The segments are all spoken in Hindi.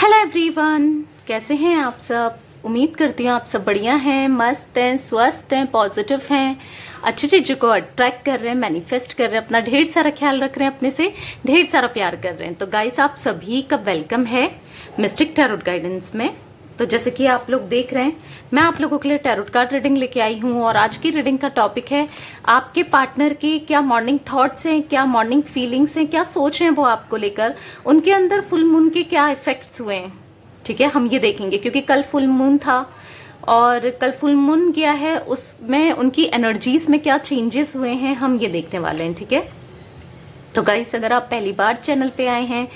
हेलो एवरीवन, कैसे हैं आप सब। उम्मीद करती हूँ आप सब बढ़िया हैं, मस्त हैं, स्वस्थ हैं, पॉजिटिव हैं, अच्छी चीज़ों को अट्रैक्ट कर रहे हैं, मैनिफेस्ट कर रहे हैं, अपना ढेर सारा ख्याल रख रहे हैं, अपने से ढेर सारा प्यार कर रहे हैं। तो गाइस, आप सभी का वेलकम है मिस्टिक टैरोट गाइडेंस में। तो जैसे कि आप लोग देख रहे हैं, मैं आप लोगों के लिए टैरोट कार्ड रीडिंग लेके आई हूँ और आज की रीडिंग का टॉपिक है आपके पार्टनर के क्या मॉर्निंग थॉट्स हैं, क्या मॉर्निंग फीलिंग्स हैं, क्या सोच हैं वो आपको लेकर, उनके अंदर फुल मून के क्या इफेक्ट्स हुए हैं। ठीक है, हम ये देखेंगे क्योंकि कल फुल मून था और कल फुल मून गया है, उसमें उनकी एनर्जीज में क्या चेंजेस हुए हैं हम ये देखने वाले हैं। ठीक है, तो गाइस, अगर आप पहली बार चैनल पे आए हैं,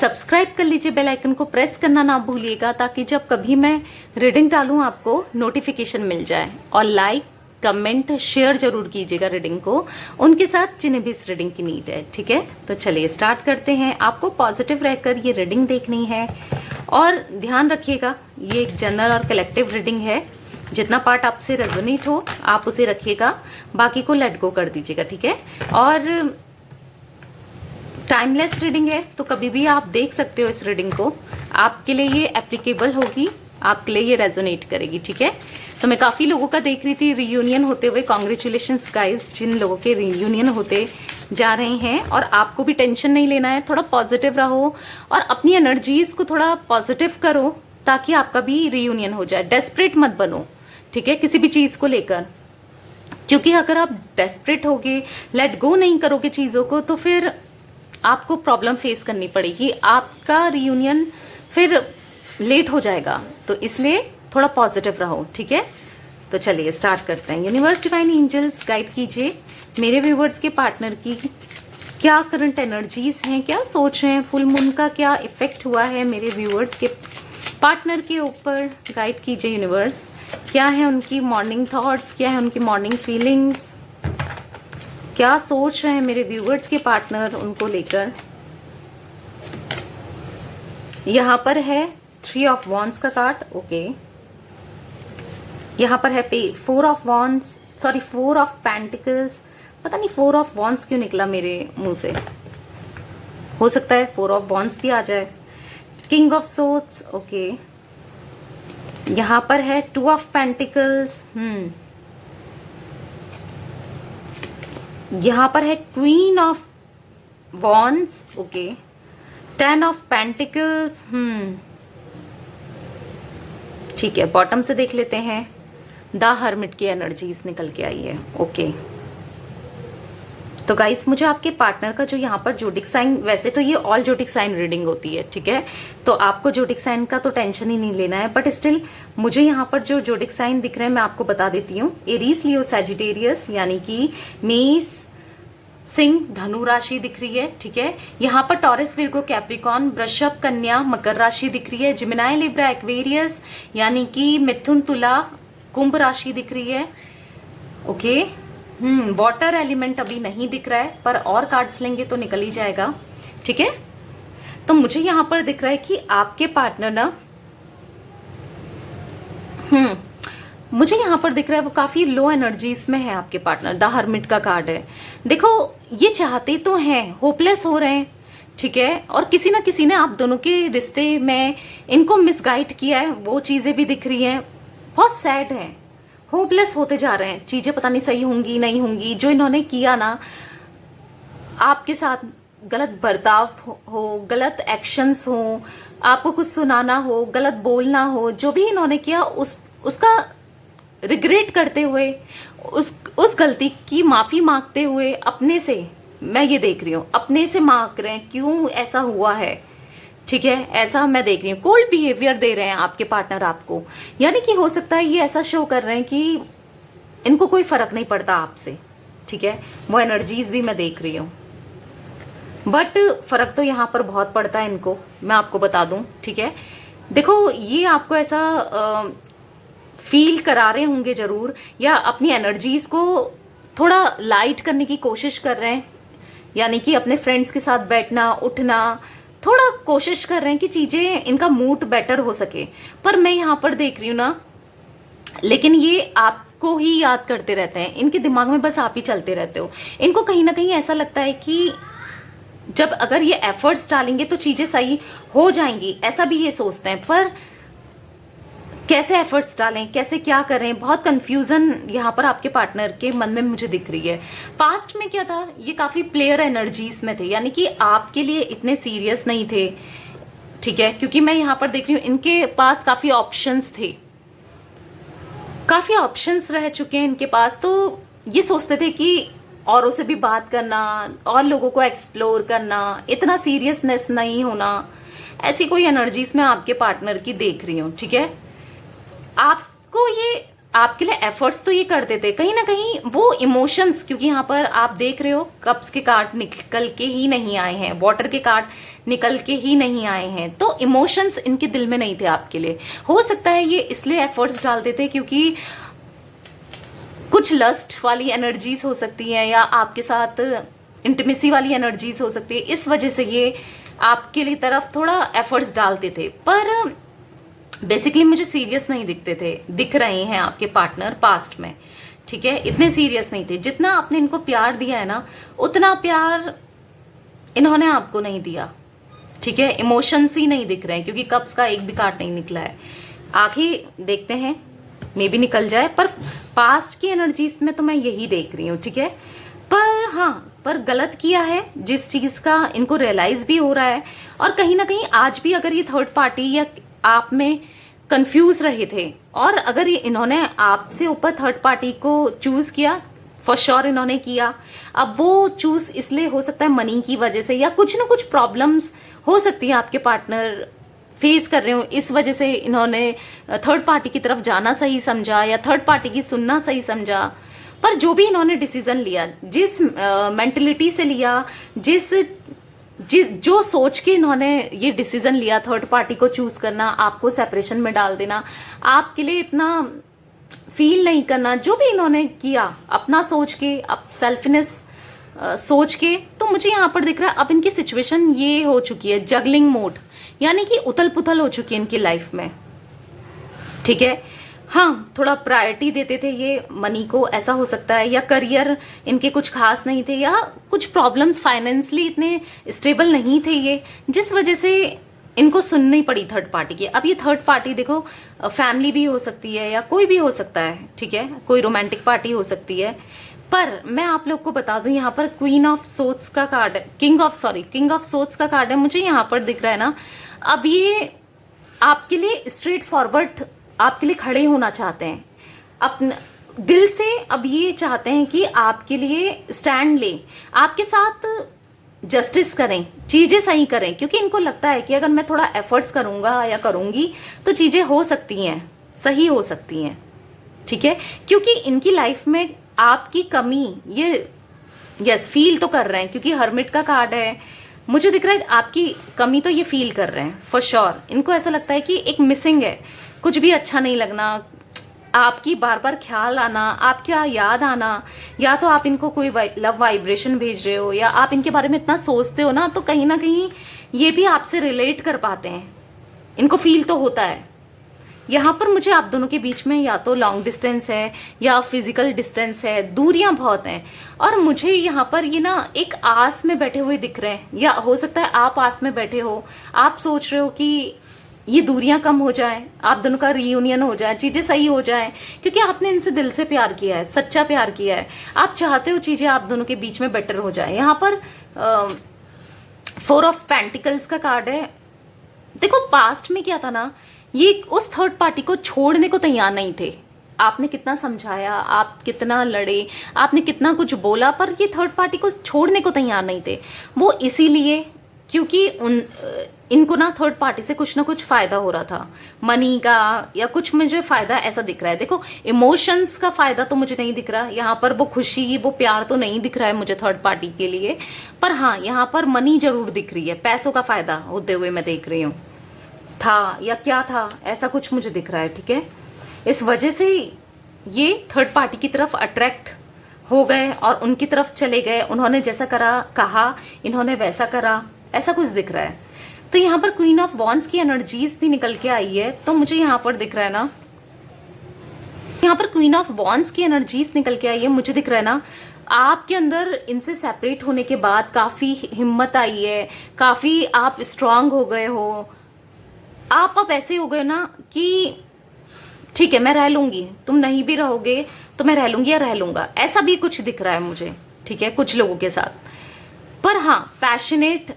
सब्सक्राइब कर लीजिए, बेल आइकन को प्रेस करना ना भूलिएगा ताकि जब कभी मैं रीडिंग डालूं आपको नोटिफिकेशन मिल जाए। और लाइक कमेंट शेयर जरूर कीजिएगा रीडिंग को उनके साथ जिन्हें भी इस रीडिंग की नीड है। ठीक है, तो चलिए स्टार्ट करते हैं। आपको पॉजिटिव रहकर ये रीडिंग देखनी है और ध्यान रखिएगा, ये एक जनरल और कलेक्टिव रीडिंग है। जितना पार्ट आपसे रेजोनेट हो आप उसे रखिएगा, बाकी को लेट गो कर दीजिएगा। ठीक है, और टाइमलेस रीडिंग है तो कभी भी आप देख सकते हो इस रीडिंग को, आपके लिए ये एप्लीकेबल होगी, आपके लिए ये रेजोनेट करेगी। ठीक है, तो मैं काफ़ी लोगों का देख रही थी रियूनियन होते हुए। कॉन्ग्रेचुलेशंस गाइस, जिन लोगों के रियूनियन होते जा रहे हैं। और आपको भी टेंशन नहीं लेना है, थोड़ा पॉजिटिव रहो और अपनी एनर्जीज को थोड़ा पॉजिटिव करो ताकि आपका भी रियूनियन हो जाए। डेस्परेट मत बनो, ठीक है, किसी भी चीज़ को लेकर, क्योंकि अगर आप डेस्परेट होगे, लेट गो नहीं करोगे चीज़ों को, तो फिर आपको प्रॉब्लम फेस करनी पड़ेगी, आपका रियूनियन फिर लेट हो जाएगा। तो इसलिए थोड़ा पॉजिटिव रहो। ठीक है, तो चलिए स्टार्ट करते हैं। यूनिवर्स डिवाइन एंजल्स गाइड कीजिए मेरे व्यूवर्स के पार्टनर की क्या करंट एनर्जीज हैं, क्या सोच रहे हैं, फुल मून का क्या इफेक्ट हुआ है मेरे व्यूवर्स के पार्टनर के ऊपर। गाइड कीजिए यूनिवर्स, क्या है उनकी मॉर्निंग थॉट्स, क्या है उनकी मॉर्निंग फीलिंग्स, क्या सोच रहे हैं मेरे व्यूवर्स के पार्टनर उनको लेकर। यहां पर है 3 ऑफ वॉन्ड्स का कार्ड। ओके, यहां पर है 4 of wands, sorry 4 of pentacles. पता नहीं 4 ऑफ वॉन्ड्स क्यों निकला मेरे मुंह से, हो सकता है 4 ऑफ वॉन्ड्स भी आ जाए। King of swords. ओके, यहां पर है 2 ऑफ पेंटिकल्स। यहां पर है queen of wands. Okay, 10 of pentacles. ठीक है, बॉटम से देख लेते हैं। द हर्मिट की एनर्जीज निकल के आई है। ओके, तो गाइस, मुझे आपके पार्टनर का जो यहाँ पर जोडिक साइन, वैसे तो ये ऑल जोडिक साइन रीडिंग होती है, ठीक है, तो आपको जोडिक साइन का तो टेंशन ही नहीं लेना है, बट स्टिल मुझे यहाँ पर जो जोडिक साइन दिख रहे हैं मैं आपको बता देती हूँ। एरीज, लियो, सैजिटेरियस, यानी कि मेष, सिंह, धनु राशि दिख रही है। ठीक है, यहाँ पर टॉरस, विर्गो, कैप्रिकॉन, वृषभ, कन्या, मकर राशि दिख रही है। जिमिनाई, लिब्रा, एक्वेरियस, यानी कि मिथुन, तुला, कुंभ राशि दिख रही है। ओके, वाटर एलिमेंट अभी नहीं दिख रहा है, पर और कार्ड्स लेंगे तो निकल ही जाएगा। ठीक है, तो मुझे यहाँ पर दिख रहा है कि आपके पार्टनर ना, मुझे यहाँ पर दिख रहा है वो काफी लो एनर्जीज में है आपके पार्टनर। द हर्मिट का कार्ड है। देखो, ये चाहते तो हैं, होपलेस हो रहे हैं, ठीक है, और किसी ना किसी ने आप दोनों के रिश्ते में इनको मिसगाइड किया है, वो चीजें भी दिख रही हैं। बहुत सैड है, होपलेस होते जा रहे हैं, चीजें पता नहीं सही होंगी नहीं होंगी। जो इन्होंने किया ना आपके साथ, गलत बर्ताव हो, गलत एक्शंस हो, आपको कुछ सुनाना हो, गलत बोलना हो, जो भी इन्होंने किया उसका रिग्रेट करते हुए, उस गलती की माफी मांगते हुए अपने से, मैं ये देख रही हूँ, अपने से मांग रहे हैं क्यों ऐसा हुआ है। ठीक है, ऐसा मैं देख रही हूँ। कोल्ड बिहेवियर दे रहे हैं आपके पार्टनर आपको, यानी कि हो सकता है ये ऐसा शो कर रहे हैं कि इनको कोई फर्क नहीं पड़ता आपसे। ठीक है, वो एनर्जीज भी मैं देख रही हूँ, बट फर्क तो यहाँ पर बहुत पड़ता है इनको, मैं आपको बता दूं। ठीक है, देखो, ये आपको ऐसा फील करा रहे होंगे जरूर, या अपनी एनर्जीज को थोड़ा लाइट करने की कोशिश कर रहे हैं, यानी कि अपने फ्रेंड्स के साथ बैठना उठना, थोड़ा कोशिश कर रहे हैं कि चीजें, इनका मूड बेटर हो सके। पर मैं यहाँ पर देख रही हूँ ना, लेकिन ये आपको ही याद करते रहते हैं, इनके दिमाग में बस आप ही चलते रहते हो। इनको कहीं ना कहीं ऐसा लगता है कि जब अगर ये एफर्ट्स डालेंगे तो चीजें सही हो जाएंगी, ऐसा भी ये सोचते हैं। पर कैसे एफर्ट्स डालें, कैसे क्या करें, बहुत कंफ्यूजन यहाँ पर आपके पार्टनर के मन में मुझे दिख रही है। पास्ट में क्या था, ये काफी प्लेयर एनर्जीज में थे, यानी कि आपके लिए इतने सीरियस नहीं थे, ठीक है। क्योंकि मैं यहाँ पर देख रही हूँ इनके पास काफी ऑप्शंस थे, काफी ऑप्शंस रह चुके हैं इनके पास। तो ये सोचते थे कि औरों से भी बात करना और लोगों को एक्सप्लोर करना, इतना सीरियसनेस नहीं होना, ऐसी कोई एनर्जीज मैं आपके पार्टनर की देख रही हूँ, ठीक है। आपको ये आपके लिए एफर्ट्स तो ये करते थे, कहीं ना कहीं वो इमोशंस, क्योंकि यहाँ पर आप देख रहे हो कप्स के कार्ड निकल के ही नहीं आए हैं, वाटर के कार्ड निकल के ही नहीं आए हैं, तो इमोशंस इनके दिल में नहीं थे आपके लिए। हो सकता है ये इसलिए एफर्ट्स डालते थे क्योंकि कुछ लस्ट वाली एनर्जीज हो सकती है या आपके साथ इंटीमेसी वाली एनर्जीज हो सकती है, इस वजह से ये आपके लिए तरफ थोड़ा एफर्ट्स डालते थे। पर बेसिकली मुझे सीरियस नहीं दिख रहे हैं आपके पार्टनर पास्ट में, ठीक है। इतने सीरियस नहीं थे, जितना आपने इनको प्यार दिया है ना, उतना प्यार इन्होंने आपको नहीं दिया, ठीक है। इमोशंस ही नहीं दिख रहे हैं, क्योंकि कप्स का एक भी कार्ड नहीं निकला है। आखिर देखते हैं, मे भी निकल जाए, पर पास्ट की एनर्जीज में तो मैं यही देख रही हूँ, ठीक है। पर हाँ, पर गलत किया है जिस चीज का इनको रियलाइज भी हो रहा है। और कहीं ना कहीं आज भी अगर ये थर्ड पार्टी या आप में कंफ्यूज रहे थे, और अगर ये इन्होंने आपसे ऊपर थर्ड पार्टी को चूज किया, फॉर श्योर इन्होंने किया। अब वो चूज इसलिए हो सकता है मनी की वजह से, या कुछ ना कुछ प्रॉब्लम्स हो सकती है आपके पार्टनर फेस कर रहे हो, इस वजह से इन्होंने थर्ड पार्टी की तरफ जाना सही समझा या थर्ड पार्टी की सुनना सही समझा। पर जो भी इन्होंने डिसीजन लिया, जिस मेंटलिटी से लिया, जो सोच के इन्होंने ये डिसीजन लिया थर्ड पार्टी को चूज करना, आपको सेपरेशन में डाल देना, आपके लिए इतना फील नहीं करना, जो भी इन्होंने किया अपना सोच के, अब सेल्फनेस सोच के, तो मुझे यहाँ पर दिख रहा है अब इनकी सिचुएशन ये हो चुकी है जगलिंग मोड, यानी कि उथल पुथल हो चुकी है इनकी लाइफ में, ठीक है। हाँ, थोड़ा प्रायोरिटी देते थे ये मनी को, ऐसा हो सकता है, या करियर इनके कुछ खास नहीं थे, या कुछ प्रॉब्लम्स फाइनेंशियली इतने स्टेबल नहीं थे ये, जिस वजह से इनको सुननी पड़ी थर्ड पार्टी की। अब ये थर्ड पार्टी देखो फैमिली भी हो सकती है या कोई भी हो सकता है, ठीक है, कोई रोमांटिक पार्टी हो सकती है। पर मैं आप लोग को बता दूं, यहाँ पर क्वीन ऑफ सोट्स का कार्ड है, किंग ऑफ सोट्स का कार्ड है, मुझे यहाँ पर दिख रहा है ना। अब ये आपके लिए स्ट्रेट फॉरवर्ड आपके लिए खड़े होना चाहते हैं, अपने दिल से अब ये चाहते हैं कि आपके लिए स्टैंड लें, आपके साथ जस्टिस करें, चीजें सही करें, क्योंकि इनको लगता है कि अगर मैं थोड़ा एफर्ट्स करूंगा या करूंगी तो चीजें हो सकती हैं, सही हो सकती हैं, ठीक है। क्योंकि इनकी लाइफ में आपकी कमी ये यस फील तो कर रहे हैं, क्योंकि हर्मिट का कार्ड है, मुझे दिख रहा है आपकी कमी तो ये फील कर रहे हैं फॉर श्योर। इनको ऐसा लगता है कि एक मिसिंग है, कुछ भी अच्छा नहीं लगना, आपकी बार बार ख्याल आना, आपका याद आना, या तो आप इनको कोई लव वाइब्रेशन भेज रहे हो, या आप इनके बारे में इतना सोचते हो ना, तो कहीं ना कहीं ये भी आपसे रिलेट कर पाते हैं, इनको फील तो होता है। यहाँ पर मुझे आप दोनों के बीच में या तो लॉन्ग डिस्टेंस है या फिजिकल डिस्टेंस है, दूरियां बहुत हैं, और मुझे यहाँ पर ये ना एक आस में बैठे हुए दिख रहे हैं, या हो सकता है आप आस में बैठे हो, आप सोच रहे हो कि ये दूरियां कम हो जाए, आप दोनों का रीयूनियन हो जाए, चीजें सही हो जाए, क्योंकि आपने इनसे दिल से प्यार किया है, सच्चा प्यार किया है, आप चाहते हो चीजें आप दोनों के बीच में बेटर हो जाए। यहाँ पर 4 ऑफ पेंटिकल्स का कार्ड है। देखो पास्ट में क्या था ना, ये उस थर्ड पार्टी को छोड़ने को तैयार नहीं थे, आपने कितना समझाया, आप कितना लड़े, आपने कितना कुछ बोला, पर ये थर्ड पार्टी को छोड़ने को तैयार नहीं थे। वो इसीलिए क्योंकि इनको ना थर्ड पार्टी से कुछ ना कुछ फायदा हो रहा था, मनी का या कुछ मुझे फायदा ऐसा दिख रहा है। देखो इमोशंस का फायदा तो मुझे नहीं दिख रहा यहाँ पर, वो खुशी वो प्यार तो नहीं दिख रहा है मुझे थर्ड पार्टी के लिए, पर हाँ यहाँ पर मनी जरूर दिख रही है, पैसों का फायदा होते हुए मैं देख रही हूँ, था या क्या था ऐसा कुछ मुझे दिख रहा है, ठीक है। इस वजह से ये थर्ड पार्टी की तरफ अट्रैक्ट हो गए और उनकी तरफ चले गए, उन्होंने जैसा करा कहा इन्होंने वैसा करा, ऐसा कुछ दिख रहा है। तो यहाँ पर क्वीन ऑफ वॉन्ड्स की एनर्जीज भी निकल के आई है, तो मुझे यहाँ पर दिख रहा है ना, यहाँ पर क्वीन ऑफ वॉन्ड्स की एनर्जीज निकल के आई है, मुझे दिख रहा है ना आपके अंदर इनसे सेपरेट होने के बाद काफी हिम्मत आई है, काफी आप स्ट्रांग हो गए हो। आप अब ऐसे हो गए ना कि ठीक है मैं रह लूंगी, तुम नहीं भी रहोगे तो मैं रह लूंगी या रह लूंगा, ऐसा भी कुछ दिख रहा है मुझे, ठीक है, कुछ लोगों के साथ। पर हाँ, पैशनेट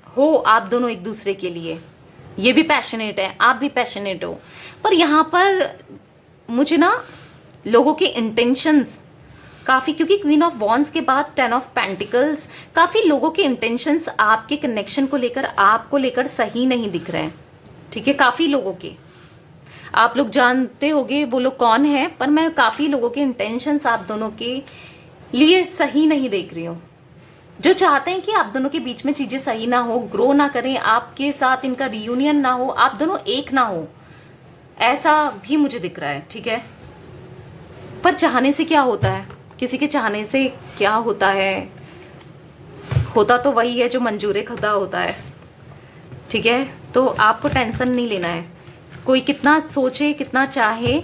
हो आप दोनों एक दूसरे के लिए, ये भी पैशनेट है, आप भी पैशनेट हो। पर यहाँ पर मुझे ना लोगों के इंटेंशंस काफी, क्योंकि क्वीन ऑफ वॉन्ड्स के बाद 10 ऑफ पेंटिकल्स, काफी लोगों के इंटेंशंस आपके कनेक्शन को लेकर, आपको लेकर सही नहीं दिख रहे हैं, ठीक है। काफी लोगों के, आप लोग जानते होंगे वो लोग कौन है, पर मैं काफी लोगों के इंटेंशंस आप दोनों के लिए सही नहीं देख रही हूँ, जो चाहते हैं कि आप दोनों के बीच में चीजें सही ना हो, ग्रो ना करें, आपके साथ इनका रियूनियन ना हो, आप दोनों एक ना हो, ऐसा भी मुझे दिख रहा है, ठीक है। पर चाहने से क्या होता है, किसी के चाहने से क्या होता है, होता तो वही है जो मंजूर खुदा होता है, ठीक है। तो आपको टेंशन नहीं लेना है, कोई कितना सोचे कितना चाहे,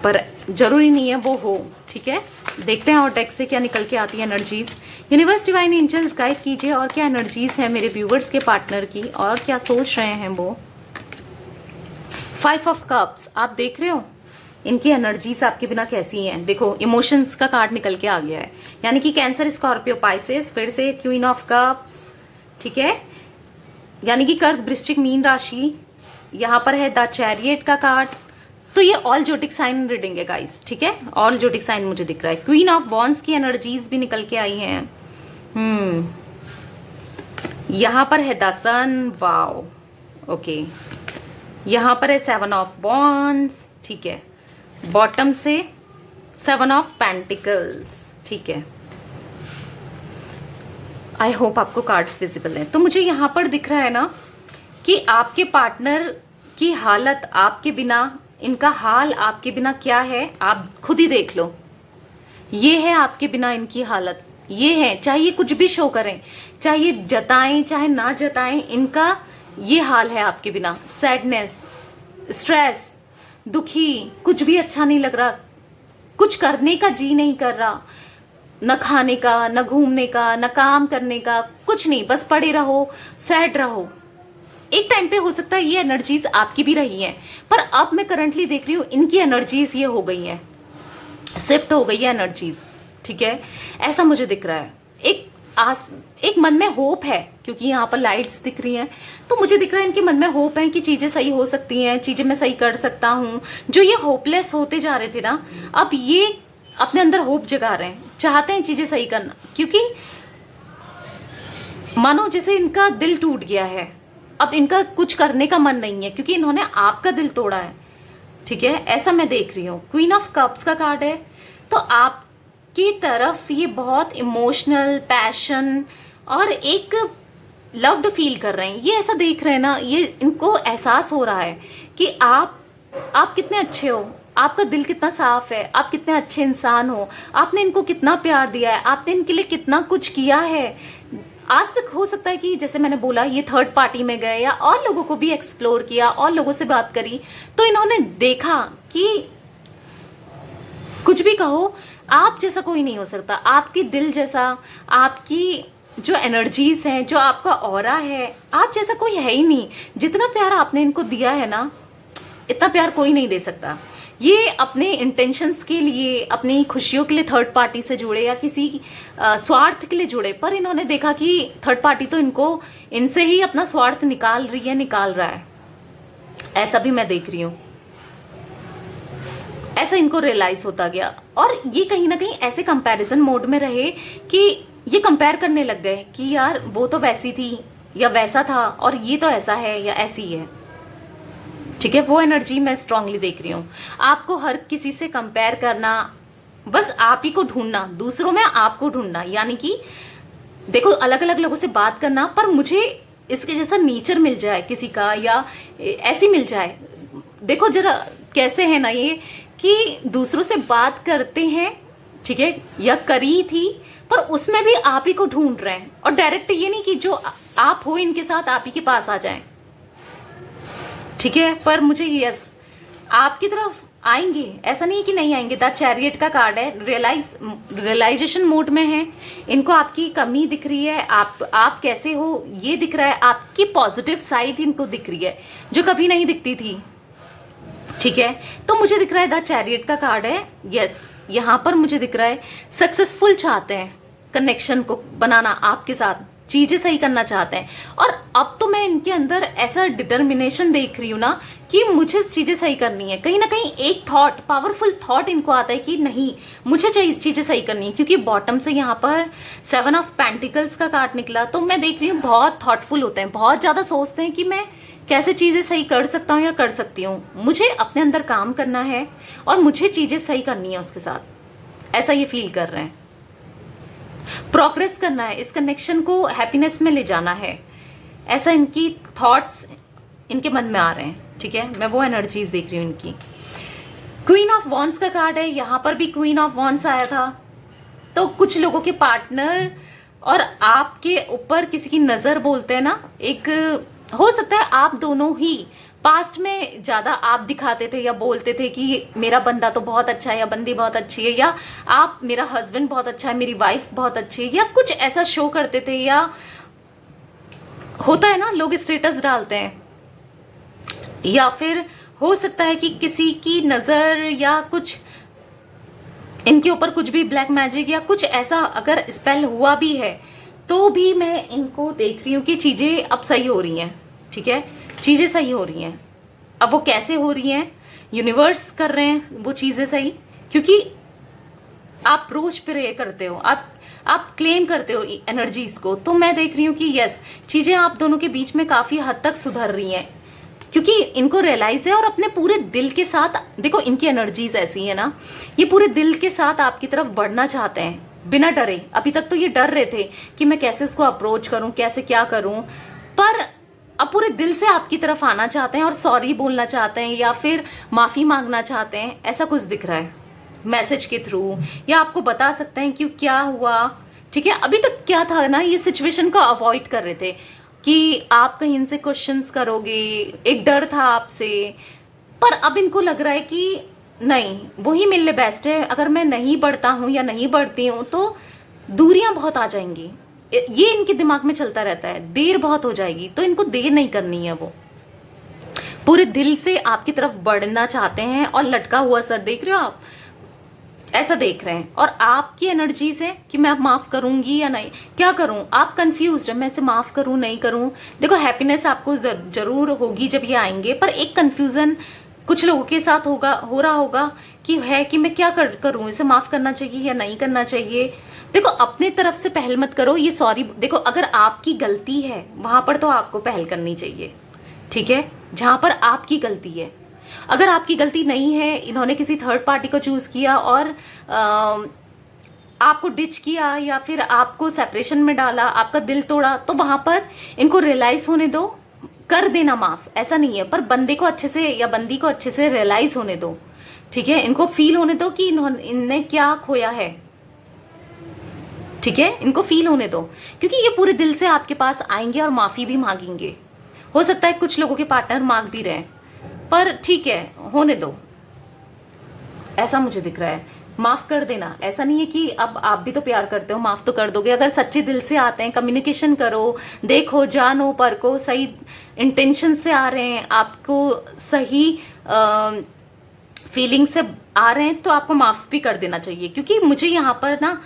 पर जरूरी नहीं है वो हो, ठीक है। देखते हैं और डेक से क्या निकल के आती है energies. Universe divine angels guide कीजिए, और क्या एनर्जीज है मेरे व्यूवर्स के पार्टनर की, और क्या सोच रहे हैं वो। 5 ऑफ कप्स, आप देख रहे हो इनकी एनर्जीज आपके बिना कैसी हैं। देखो इमोशंस का कार्ड निकल के आ गया है, यानी कि कैंसर, स्कॉर्पियो, पाइसेस, फिर से क्वीन ऑफ कप्स, ठीक है, यानी कि कर्क, वृश्चिक, मीन राशि। यहाँ पर है द चैरियट का कार्ड, तो ये ऑल जोटिक साइन रीडिंग है गाइस, ठीक है, ऑल जोटिक साइन मुझे दिख रहा है। क्वीन ऑफ वॉन्ड्स की एनर्जीज भी निकल के आई हैं। यहाँ पर है द सन, वाओ, ओके। यहाँ पर है 7 ऑफ वॉन्ड्स, ठीक है, बॉटम से 7 ऑफ पेंटिकल्स, ठीक है। आई होप आपको कार्ड्स विजिबल है। तो मुझे यहाँ पर दिख रहा है ना कि आपके पार्टनर की हालत आपके बिना, इनका हाल आपके बिना क्या है, आप खुद ही देख लो। ये है आपके बिना इनकी हालत, ये है, चाहे ये कुछ भी शो करें, चाहे ये जताएं चाहे ना जताएं, इनका ये हाल है आपके बिना। सैडनेस, स्ट्रेस, दुखी, कुछ भी अच्छा नहीं लग रहा, कुछ करने का जी नहीं कर रहा, न खाने का, न घूमने का, न काम करने का, कुछ नहीं, बस पड़े रहो, सैड रहो। एक टाइम पे हो सकता है ये एनर्जीज आपकी भी रही हैं, पर अब मैं करंटली देख रही हूँ इनकी एनर्जीज ये हो गई हैं, शिफ्ट हो गई है एनर्जीज, ठीक है, ऐसा मुझे दिख रहा है। एक मन में होप है, क्योंकि यहाँ पर लाइट्स दिख रही हैं, तो मुझे दिख रहा है इनके मन में होप है कि चीजें सही हो सकती हैं, चीजें मैं सही कर सकता हूँ। जो ये होपलेस होते जा रहे थे ना, अब ये अपने अंदर होप जगा रहे हैं, चाहते हैं चीजें सही करना, क्योंकि मानो जैसे इनका दिल टूट गया है, अब इनका कुछ करने का मन नहीं है, क्योंकि इन्होंने आपका दिल तोड़ा है, ठीक है, ऐसा मैं देख रही हूँ। क्वीन ऑफ कप्स का कार्ड है, तो आपकी तरफ ये बहुत इमोशनल, पैशन और एक लव्ड फील कर रहे हैं, ये ऐसा देख रहे हैं ना, ये इनको एहसास हो रहा है कि आप कितने अच्छे हो, आपका दिल कितना साफ है, आप कितने अच्छे इंसान हो, आपने इनको कितना प्यार दिया है, आपने इनके लिए कितना कुछ किया है। आज तक हो सकता है कि जैसे मैंने बोला ये थर्ड पार्टी में गए या और लोगों को भी एक्सप्लोर किया और लोगों से बात करी, तो इन्होंने देखा कि कुछ भी कहो, आप जैसा कोई नहीं हो सकता, आपके दिल जैसा, आपकी जो एनर्जीज हैं, जो आपका ऑरा है, आप जैसा कोई है ही नहीं। जितना प्यार आपने इनको दिया है ना, इतना प्यार कोई नहीं दे सकता। ये अपने इंटेंशंस के लिए, अपनी खुशियों के लिए थर्ड पार्टी से जुड़े या किसी स्वार्थ के लिए जुड़े, पर इन्होंने देखा कि थर्ड पार्टी तो इनसे ही अपना स्वार्थ निकाल रहा है, ऐसा भी मैं देख रही हूँ। ऐसा इनको रियलाइज होता गया, और ये कहीं ना कहीं ऐसे कंपैरिजन मोड में रहे कि ये कंपेयर करने लग गए कि यार वो तो वैसी थी या वैसा था, और ये तो ऐसा है या ऐसी है, ठीक है। वो एनर्जी मैं स्ट्रांगली देख रही हूँ। आपको हर किसी से कंपेयर करना, बस आप ही को ढूंढना, दूसरों में आपको ढूंढना, यानी कि देखो अलग अलग लोगों से बात करना, पर मुझे इसके जैसा नेचर मिल जाए किसी का, या ऐसी मिल जाए। देखो जरा कैसे है ना ये, कि दूसरों से बात करते हैं, ठीक है, या करी थी, पर उसमें भी आप ही को ढूंढ रहे हैं, और डायरेक्ट ये नहीं कि जो आप हो इनके साथ आप ही के पास आ जाएं, ठीक है। पर मुझे यस, आपकी तरफ आएंगे, ऐसा नहीं है कि नहीं आएंगे। द चैरियट का कार्ड है, रियलाइजेशन मोड में है। इनको आपकी कमी दिख रही है, आप कैसे हो ये दिख रहा है, आपकी पॉजिटिव साइड इनको दिख रही है जो कभी नहीं दिखती थी। ठीक है, तो मुझे दिख रहा है द चैरियट का कार्ड है। यस, यहाँ पर मुझे दिख रहा है सक्सेसफुल चाहते हैं कनेक्शन को बनाना आपके साथ, चीजें सही करना चाहते हैं। और अब तो मैं इनके अंदर ऐसा डिटर्मिनेशन देख रही हूँ ना कि मुझे चीजें सही करनी है। कहीं ना कहीं एक थॉट, पावरफुल थॉट इनको आता है कि नहीं, मुझे चीजें सही करनी है। क्योंकि बॉटम से यहाँ पर 7 ऑफ पेंटिकल्स का कार्ड निकला, तो मैं देख रही हूँ बहुत थॉटफुल होते हैं, बहुत ज्यादा सोचते हैं कि मैं कैसे चीजें सही कर सकता हूँ या कर सकती हूँ। मुझे अपने अंदर काम करना है और मुझे चीजें सही करनी है उसके साथ, ऐसा ये फील कर रहे हैं। प्रोग्रेस करना है, इस कनेक्शन को हैप्पीनेस में ले जाना है, ऐसा इनकी थॉट्स इनके मन में आ रहे हैं। ठीक है, मैं वो एनर्जीज देख रही हूँ इनकी। क्वीन ऑफ वॉन्ड्स का कार्ड है, यहां पर भी क्वीन ऑफ वॉन्ड्स आया था। तो कुछ लोगों के पार्टनर और आपके ऊपर किसी की नजर बोलते हैं ना, एक हो सकता है आप दोनों ही पास्ट में ज्यादा आप दिखाते थे या बोलते थे कि मेरा बंदा तो बहुत अच्छा है या बंदी बहुत अच्छी है, या आप, मेरा हस्बैंड बहुत अच्छा है, मेरी वाइफ बहुत अच्छी है, या कुछ ऐसा शो करते थे। या होता है ना, लोग स्टेटस डालते हैं, या फिर हो सकता है कि किसी की नजर या कुछ इनके ऊपर कुछ भी ब्लैक मैजिक या कुछ ऐसा अगर स्पेल हुआ भी है, तो भी मैं इनको देख रही हूँ कि चीजें अब सही हो रही हैं। ठीक है, चीजें सही हो रही हैं। अब वो कैसे हो रही हैं, यूनिवर्स कर रहे हैं वो चीजें सही, क्योंकि आप रोज प्रे करते हो, आप क्लेम करते हो एनर्जीज को। तो मैं देख रही हूँ कि यस, चीजें आप दोनों के बीच में काफी हद तक सुधर रही हैं, क्योंकि इनको रियलाइज है और अपने पूरे दिल के साथ, देखो इनकी एनर्जीज ऐसी है ना, ये पूरे दिल के साथ आपकी तरफ बढ़ना चाहते हैं बिना डरे। अभी तक तो ये डर रहे थे कि मैं कैसे उसको अप्रोच करूं, कैसे क्या करूं, पर अब पूरे दिल से आपकी तरफ आना चाहते हैं और सॉरी बोलना चाहते हैं या फिर माफी मांगना चाहते हैं, ऐसा कुछ दिख रहा है मैसेज के थ्रू, या आपको बता सकते हैं कि क्या हुआ। ठीक है, अभी तक क्या था ना, ये सिचुएशन को अवॉइड कर रहे थे कि आप कहीं इनसे क्वेश्चंस करोगे, एक डर था आपसे। पर अब इनको लग रहा है कि नहीं, वही मेरे लिए बेस्ट है। अगर मैं नहीं बढ़ता हूं या नहीं बढ़ती हूं तो दूरियां बहुत आ जाएंगी, ये इनके दिमाग में चलता रहता है, देर बहुत हो जाएगी। तो इनको देर नहीं करनी है, वो पूरे दिल से आपकी तरफ बढ़ना चाहते हैं। और लटका हुआ सर देख रहे हो आप, ऐसा देख रहे हैं। और आपकी एनर्जी से कि मैं अब माफ करूंगी या नहीं, क्या करूं, आप कंफ्यूज है, मैं इसे माफ करूं नहीं करूं। देखो हैप्पीनेस आपको जरूर होगी जब ये आएंगे, पर एक कंफ्यूजन कुछ लोगों के साथ हो रहा होगा कि है कि मैं क्या करूं, इसे माफ करना चाहिए या नहीं करना चाहिए। देखो अपने तरफ से पहल मत करो, ये सॉरी, देखो अगर आपकी गलती है वहां पर तो आपको पहल करनी चाहिए। ठीक है, जहां पर आपकी गलती है। अगर आपकी गलती नहीं है, इन्होंने किसी थर्ड पार्टी को चूज किया और आपको डिच किया या फिर आपको सेपरेशन में डाला, आपका दिल तोड़ा, तो वहां पर इनको रियलाइज होने दो, कर देना माफ, ऐसा नहीं है। पर बंदे को अच्छे से या बंदी को अच्छे से रियलाइज होने दो। ठीक है, इनको फील होने दो कि इन्होंने क्या खोया है। ठीक है, इनको फील होने दो, क्योंकि ये पूरे दिल से आपके पास आएंगे और माफी भी मांगेंगे। हो सकता है कुछ लोगों के पार्टनर मांग भी रहे, पर ठीक है, होने दो, ऐसा मुझे दिख रहा है। माफ कर देना, ऐसा नहीं है कि अब आप भी तो प्यार करते हो, माफ तो कर दोगे। अगर सच्चे दिल से आते हैं, कम्युनिकेशन करो, देखो, जानो, परखो, सही इंटेंशन से आ रहे हैं, आपको सही फीलिंग से आ रहे हैं, तो आपको माफ भी कर देना चाहिए। क्योंकि मुझे यहाँ पर ना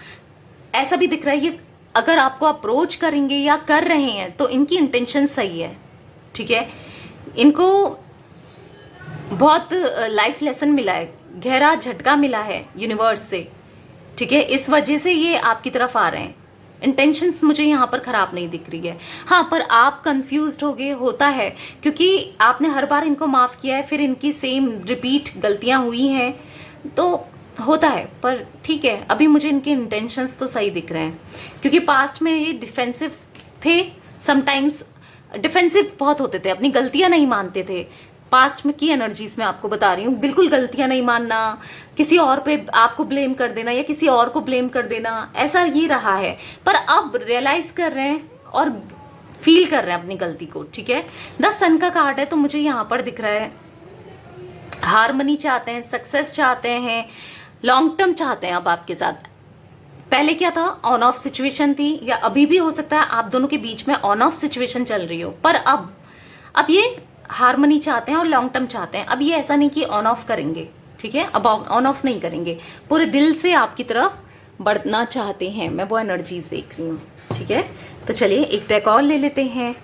ऐसा भी दिख रहा है, ये अगर आपको अप्रोच करेंगे या कर रहे हैं तो इनकी इंटेंशन सही है। ठीक है, इनको बहुत लाइफ लेसन मिला है, गहरा झटका मिला है यूनिवर्स से। ठीक है, इस वजह से ये आपकी तरफ आ रहे हैं। इंटेंशंस मुझे यहाँ पर खराब नहीं दिख रही है। हाँ, पर आप कंफ्यूज्ड हो गए, होता है, क्योंकि आपने हर बार इनको माफ किया है, फिर इनकी सेम रिपीट गलतियां हुई हैं, तो होता है। पर ठीक है, अभी मुझे इनके इंटेंशंस तो सही दिख रहे हैं, क्योंकि पास्ट में ये डिफेंसिव थे, समटाइम्स डिफेंसिव बहुत होते थे, अपनी गलतियां नहीं मानते थे। पास्ट में की एनर्जीज में आपको बता रही हूँ, बिल्कुल गलतियां नहीं मानना, किसी और पे आपको ब्लेम कर देना या किसी और को ब्लेम कर देना, ऐसा ये रहा है। पर अब रियलाइज कर रहे हैं और फील कर रहे हैं अपनी गलती को। ठीक है, 10 सन का कार्ड है, तो मुझे यहाँ पर दिख रहा है हार्मनी चाहते हैं, सक्सेस चाहते हैं, लॉन्ग टर्म चाहते हैं अब आपके साथ। पहले क्या था, ऑन ऑफ सिचुएशन थी, या अभी भी हो सकता है आप दोनों के बीच में ऑन ऑफ सिचुएशन चल रही हो, पर अब ये हार्मनी चाहते हैं और लॉन्ग टर्म चाहते हैं। अब ये ऐसा नहीं कि ऑन ऑफ करेंगे, ठीक है, अब ऑन ऑफ नहीं करेंगे, पूरे दिल से आपकी तरफ बढ़ना चाहते हैं। मैं वो एनर्जीज देख रही हूँ, ठीक है। तो चलिए एक टैक और ले लेते हैं।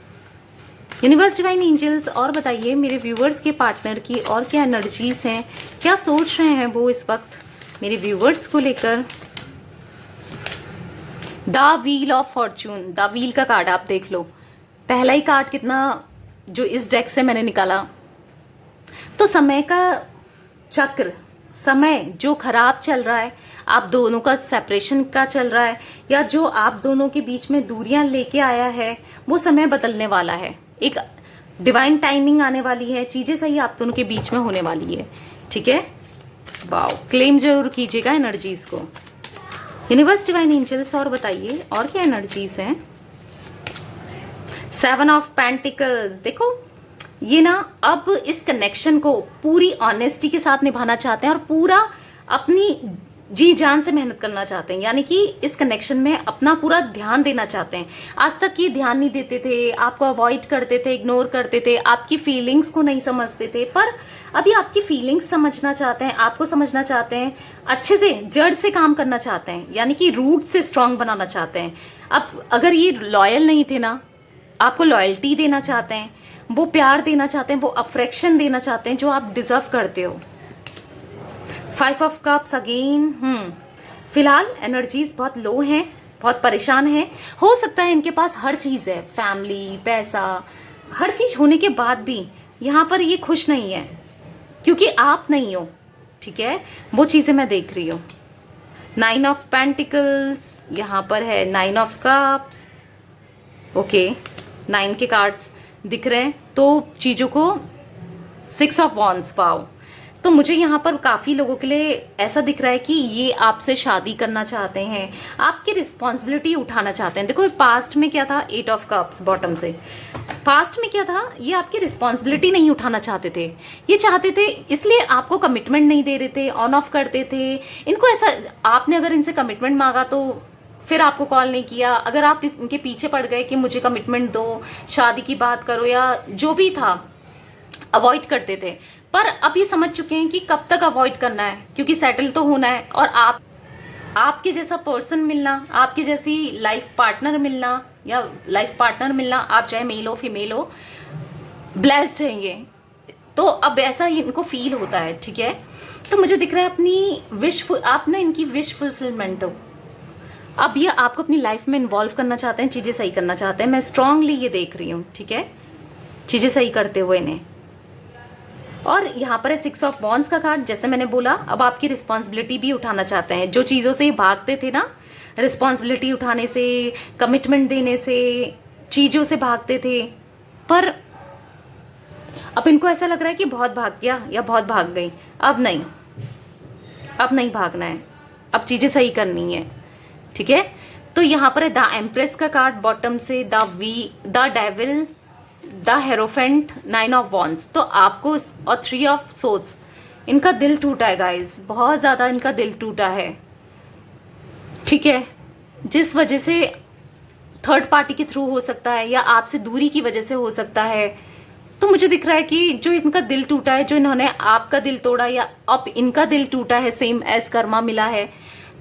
यूनिवर्स, डिवाइन एंजल्स, और बताइए मेरे व्यूवर्स के पार्टनर की और क्या एनर्जीज हैं, क्या सोच रहे हैं वो इस वक्त मेरे व्यूवर्स को लेकर। The wheel of Fortune, the wheel का कार्ड आप देख लो, पहला ही कार्ड कितना जो इस डेक से मैंने निकाला। तो समय का चक्र, समय जो खराब चल रहा है, आप दोनों का सेपरेशन का चल रहा है, या जो आप दोनों के बीच में दूरियां लेके आया है, वो समय बदलने वाला है। एक डिवाइन टाइमिंग आने वाली है, चीजें सही आप दोनों के बीच में होने वाली है, ठीक है। वाओ, क्लेम जरूर कीजिएगा एनर्जीज को। यूनिवर्स, डिवाइन एंजल्स, और बताइए और क्या एनर्जीज हैं। 7 ऑफ पेंटिकल्स, देखो ये ना अब इस कनेक्शन को पूरी ऑनेस्टी के साथ निभाना चाहते हैं और पूरा अपनी जी जान से मेहनत करना चाहते हैं, यानी कि इस कनेक्शन में अपना पूरा ध्यान देना चाहते हैं। आज तक ये ध्यान नहीं देते थे, आपको अवॉइड करते थे, इग्नोर करते थे, आपकी फीलिंग्स को नहीं समझते थे, पर अभी आपकी फीलिंग्स समझना चाहते हैं, आपको समझना चाहते हैं, अच्छे से जड़ से काम करना चाहते हैं, यानी कि रूट से स्ट्रांग बनाना चाहते हैं। अब अगर ये लॉयल नहीं थे ना, आपको लॉयल्टी देना चाहते हैं, वो प्यार देना चाहते हैं, वो अफेक्शन देना चाहते हैं जो आप डिजर्व करते हो। 5 ऑफ कप्स अगेन। फिलहाल एनर्जीज बहुत लो हैं, बहुत परेशान हैं। हो सकता है इनके पास हर चीज है, फैमिली, पैसा, हर चीज होने के बाद भी यहाँ पर ये खुश नहीं है क्योंकि आप नहीं हो, ठीक है। वो चीजें मैं देख रही हूँ। 9 ऑफ पेंटिकल्स, यहाँ पर है 9 ऑफ कप्स, ओके। 9 के कार्ड्स दिख रहे हैं, तो चीजों को 6 ऑफ वॉन्ड्स, वाओ। तो मुझे यहाँ पर काफी लोगों के लिए ऐसा दिख रहा है कि ये आपसे शादी करना चाहते हैं, आपकी रिस्पॉन्सिबिलिटी उठाना चाहते हैं। देखो पास्ट में क्या था, 8 ऑफ कप्स बॉटम से, पास्ट में क्या था, ये आपकी रिस्पॉन्सिबिलिटी नहीं उठाना चाहते थे, ये चाहते थे, इसलिए आपको कमिटमेंट नहीं दे रहे थे, ऑन ऑफ करते थे। इनको ऐसा, आपने अगर इनसे कमिटमेंट मांगा तो फिर आपको कॉल नहीं किया, अगर आप इनके पीछे पड़ गए कि मुझे कमिटमेंट दो, शादी की बात करो, या जो भी था, अवॉइड करते थे। पर अब ये समझ चुके हैं कि कब तक अवॉइड करना है, क्योंकि सेटल तो होना है, और आपके जैसा पर्सन मिलना, आपकी जैसी लाइफ पार्टनर मिलना, या लाइफ पार्टनर मिलना, आप चाहे मेल हो फीमेल हो, ब्लेस्ड हैं ये। तो अब ऐसा इनको फील होता है, ठीक है। तो मुझे दिख रहा है अपनी विश, आप ना इनकी विश फुलफिलमेंट हो। अब ये आपको अपनी लाइफ में इन्वॉल्व करना चाहते हैं, चीजें सही करना चाहते हैं। मैं स्ट्रांगली ये देख रही हूँ, ठीक है, चीजें सही करते हुए इन्हें। और यहाँ पर है 6 ऑफ वॉन्ड्स का कार्ड, जैसे मैंने बोला, अब आपकी रिस्पॉन्सिबिलिटी भी उठाना चाहते हैं। जो चीजों से भागते थे ना, रिस्पॉन्सिबिलिटी उठाने से, कमिटमेंट देने से, चीजों से भागते थे, पर अब इनको ऐसा लग रहा है कि बहुत भाग गया या बहुत भाग गई। अब नहीं, अब नहीं भागना है, अब चीजें सही करनी है, ठीक है। तो यहाँ पर है द एम्प्रेस का कार्ड बॉटम से, the devil, the hierophant, 9 of wands. तो आपको, और 3 ऑफ सोर्ड्स, इनका दिल टूटा है गाइस, बहुत ज्यादा इनका दिल टूटा है, ठीक है। जिस वजह से थर्ड पार्टी के थ्रू हो सकता है, या आपसे दूरी की वजह से हो सकता है। तो मुझे दिख रहा है कि जो इनका दिल टूटा है, जो इन्होंने आपका दिल तोड़ा, या अब इनका दिल टूटा है, सेम एज कर्मा मिला है,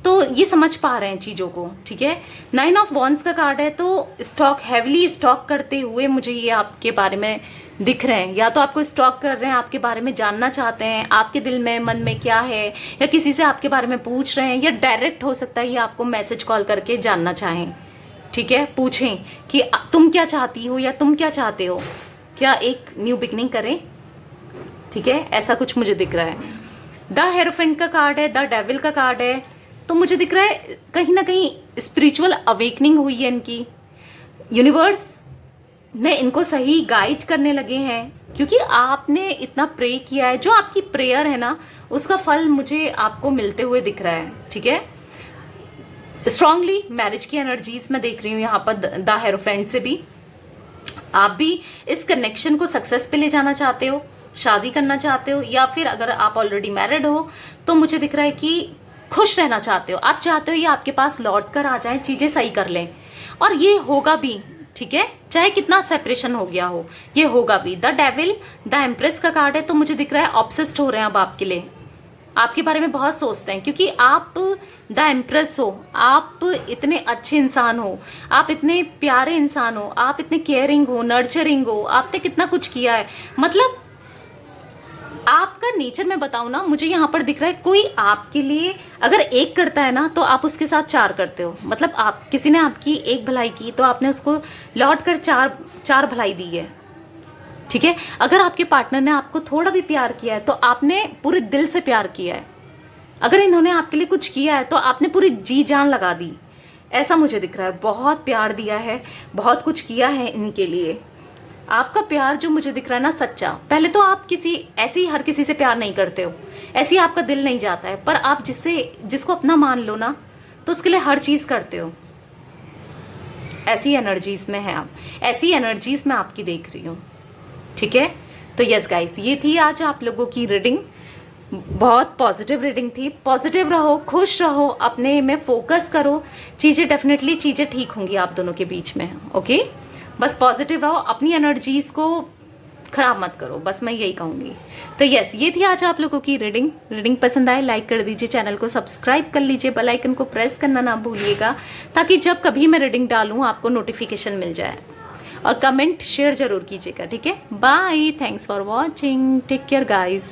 तो ये समझ पा रहे हैं चीजों को, ठीक है। 9 ऑफ वॉन्ड्स का कार्ड है, तो स्टॉक, हैविली स्टॉक करते हुए मुझे ये आपके बारे में दिख रहे हैं। या तो आपको स्टॉक कर रहे हैं, आपके बारे में जानना चाहते हैं, आपके दिल में, मन में क्या है, या किसी से आपके बारे में पूछ रहे हैं, या डायरेक्ट हो सकता है ये आपको मैसेज कॉल करके जानना चाहें, ठीक है। पूछें कि तुम क्या चाहती हो, या तुम क्या चाहते हो, क्या एक न्यू बिगनिंग करें, ठीक है। ऐसा कुछ मुझे दिख रहा है। द हेरोफेंट का कार्ड है, द डेविल का कार्ड है, तो मुझे दिख रहा है कहीं ना कहीं स्पिरिचुअल अवेकनिंग हुई है इनकी। यूनिवर्स ने इनको सही गाइड करने लगे हैं, क्योंकि आपने इतना प्रे किया है। जो आपकी प्रेयर है ना, उसका फल मुझे आपको मिलते हुए दिख रहा है, ठीक है। स्ट्रांगली मैरिज की एनर्जीज मैं देख रही हूँ यहाँ पर द हेरोफेंट से भी। आप भी इस कनेक्शन को सक्सेस पे ले जाना चाहते हो, शादी करना चाहते हो, या फिर अगर आप ऑलरेडी मैरिड हो तो मुझे दिख रहा है कि खुश रहना चाहते हो। आप चाहते हो ये आपके पास लौट कर आ जाए, चीज़ें सही कर लें, और ये होगा भी, ठीक है, चाहे कितना सेपरेशन हो गया हो, ये होगा भी। द डेविल, द एम्प्रेस का कार्ड है, तो मुझे दिख रहा है ऑब्सेस्ड हो रहे हैं अब आपके लिए, आपके बारे में बहुत सोचते हैं, क्योंकि आप द एम्प्रेस हो, आप इतने अच्छे इंसान हो, आप इतने प्यारे इंसान हो, आप इतने केयरिंग हो, नर्चरिंग हो, आपने कितना कुछ किया है। मतलब आपका नेचर मैं बताऊं ना, मुझे यहाँ पर दिख रहा है कोई आपके लिए अगर एक करता है ना तो आप उसके साथ चार करते हो। मतलब आप, किसी ने आपकी एक भलाई की तो आपने उसको लौट कर चार भलाई दी है, ठीक है। अगर आपके पार्टनर ने आपको थोड़ा भी प्यार किया है तो आपने पूरे दिल से प्यार किया है। अगर इन्होंने आपके लिए कुछ किया है तो आपने पूरी जी जान लगा दी, ऐसा मुझे दिख रहा है। बहुत प्यार दिया है, बहुत कुछ किया है इनके लिए। आपका प्यार जो मुझे दिख रहा है ना सच्चा, पहले तो आप किसी ऐसे ही हर किसी से प्यार नहीं करते हो, ऐसे ही आपका दिल नहीं जाता है, पर आप जिसको अपना मान लो ना तो उसके लिए हर चीज़ करते हो। ऐसी एनर्जीज में है आप, ऐसी एनर्जीज में आपकी देख रही हूँ, ठीक है। तो यस गाइस, ये थी आज आप लोगों की रीडिंग। बहुत पॉजिटिव रीडिंग थी। पॉजिटिव रहो, खुश रहो, अपने में फोकस करो, चीज़ें ठीक होंगी आप दोनों के बीच में, ओके। बस पॉजिटिव रहो, अपनी एनर्जीज को खराब मत करो, बस मैं यही कहूँगी। तो यस, ये थी आज आप लोगों की रीडिंग पसंद आए लाइक कर दीजिए, चैनल को सब्सक्राइब कर लीजिए, बेल आइकन को प्रेस करना ना भूलिएगा, ताकि जब कभी मैं रीडिंग डालूँ आपको नोटिफिकेशन मिल जाए। और कमेंट शेयर जरूर कीजिएगा, ठीक है। Bye, thanks for watching, take care guys.